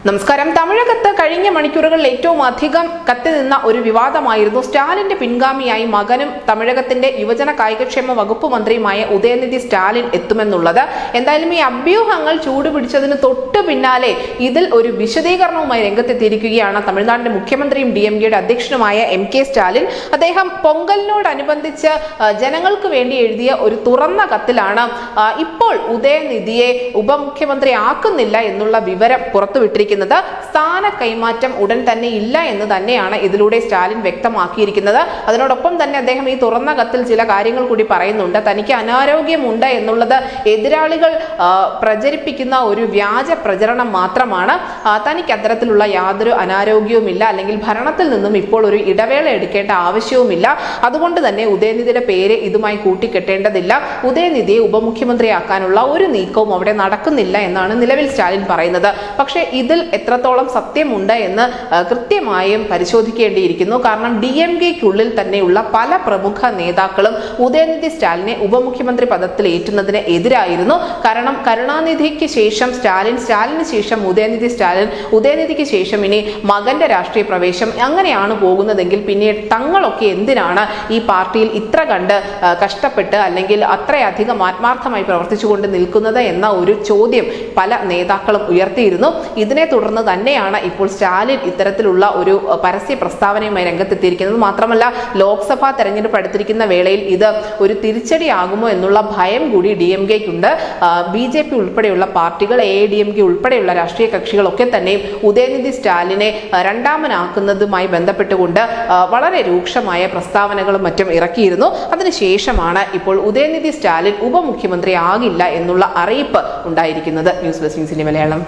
നമസ്കാരം. തമിഴകത്ത് കഴിഞ്ഞ മണിക്കൂറുകളിൽ ഏറ്റവും അധികം കത്തിനിന്ന ഒരു വിവാദമായിരുന്നു സ്റ്റാലിന്റെ പിൻഗാമിയായി മകനും തമിഴകത്തിന്റെ യുവജന കായികക്ഷേമ വകുപ്പ് മന്ത്രിയുമായ ഉദയനിധി സ്റ്റാലിൻ എത്തുമെന്നുള്ളത്. എന്തായാലും ഈ അഭ്യൂഹങ്ങൾ ചൂടുപിടിച്ചതിന് തൊട്ടു പിന്നാലെ ഇതിൽ ഒരു വിശദീകരണവുമായി രംഗത്തെത്തിയിരിക്കുകയാണ് തമിഴ്നാടിന്റെ മുഖ്യമന്ത്രിയും DMKയുടെ അധ്യക്ഷനുമായ MK സ്റ്റാലിൻ. അദ്ദേഹം പൊങ്കലിനോടനുബന്ധിച്ച് ജനങ്ങൾക്ക് വേണ്ടി എഴുതിയ ഒരു തുറന്ന കത്തിലാണ് ഇപ്പോൾ ഉദയനിധിയെ ഉപമുഖ്യമന്ത്രി ആക്കുന്നില്ല എന്നുള്ള വിവരം പുറത്തുവിട്ടിരിക്കുന്നത്. സ്ഥാന കൈമാറ്റം ഉടൻ തന്നെ ഇല്ല എന്ന് തന്നെയാണ് ഇതിലൂടെ സ്റ്റാലിൻ വ്യക്തമാക്കിയിരിക്കുന്നത്. അതിനോടൊപ്പം തന്നെ അദ്ദേഹം ഈ തുറന്ന കത്തിൽ ചില കാര്യങ്ങൾ കൂടി പറയുന്നുണ്ട്. തനിക്ക് അനാരോഗ്യമുണ്ട് എന്നുള്ളത് എതിരാളികൾ പ്രചരിപ്പിക്കുന്ന ഒരു വ്യാജ പ്രചരണം മാത്രമാണ്. തനിക്ക് അത്തരത്തിലുള്ള യാതൊരു അനാരോഗ്യവുമില്ല, അല്ലെങ്കിൽ ഭരണത്തിൽ നിന്നും ഇപ്പോൾ ഒരു ഇടവേള എടുക്കേണ്ട ആവശ്യവുമില്ല. അതുകൊണ്ട് തന്നെ ഉദയനിധിയുടെ പേര് ഇതുമായി കൂട്ടിക്കെട്ടേണ്ടതില്ല. ഉദയനിധിയെ ഉപമുഖ്യമന്ത്രിയാക്കാനുള്ള ഒരു നീക്കവും അവിടെ നടക്കുന്നില്ല എന്നാണ് നിലവിൽ സ്റ്റാലിൻ പറയുന്നത്. പക്ഷേ ഇതിൽ എത്രത്തോളം സത്യമുണ്ട് എന്ന് കൃത്യമായും പരിശോധിക്കേണ്ടിയിരിക്കുന്നു. കാരണം DMKയ്ക്കുള്ളിൽ തന്നെയുള്ള പല പ്രമുഖ നേതാക്കളും ഉദയനിധി സ്റ്റാലിനെ ഉപമുഖ്യമന്ത്രി പദത്തിൽ ഏറ്റുന്നതിന് എതിരായിരുന്നു. കാരണം കരുണാനിധിക്ക് ശേഷം സ്റ്റാലിന് ശേഷം ഉദയനിധിക്ക് ശേഷം ഇനി മകന്റെ രാഷ്ട്രീയ പ്രവേശം, അങ്ങനെയാണ് പോകുന്നതെങ്കിൽ പിന്നെ തങ്ങളൊക്കെ എന്തിനാണ് ഈ പാർട്ടിയിൽ ഇത്ര കണ്ട് കഷ്ടപ്പെട്ട് അല്ലെങ്കിൽ അത്രയധികം ആത്മാർത്ഥമായി പ്രവർത്തിച്ചുകൊണ്ട് നിൽക്കുന്നത് എന്ന ഒരു ചോദ്യം പല നേതാക്കളും ഉയർത്തിയിരുന്നു. ഇതിനെ തുടർന്ന് തന്നെയാണ് ഇപ്പോൾ സ്റ്റാലിൻ ഇത്തരത്തിലുള്ള ഒരു പരസ്യ പ്രസ്താവനയുമായി രംഗത്തെത്തിയിരിക്കുന്നത്. മാത്രമല്ല, ലോക്സഭാ തെരഞ്ഞെടുപ്പ് അടുത്തിരിക്കുന്ന വേളയിൽ ഇത് ഒരു തിരിച്ചടിയാകുമോ എന്നുള്ള ഭയം കൂടി DMKയ്ക്കുണ്ട്. BJP ഉൾപ്പെടെയുള്ള പാർട്ടികൾ, AIADMK ഉൾപ്പെടെയുള്ള രാഷ്ട്രീയ കക്ഷികളൊക്കെ തന്നെയും ഉദയനിധി സ്റ്റാലിനെ രണ്ടാമനാക്കുന്നതുമായി ബന്ധപ്പെട്ടുകൊണ്ട് വളരെ രൂക്ഷമായ പ്രസ്താവനകളും മറ്റും ഇറക്കിയിരുന്നു. അതിനുശേഷമാണ് ഇപ്പോൾ ഉദയനിധി സ്റ്റാലിൻ ഉപമുഖ്യമന്ത്രി ആകില്ല എന്നുള്ള അറിയിപ്പ് ഉണ്ടായിരിക്കുന്നത്. News desk Malayalam.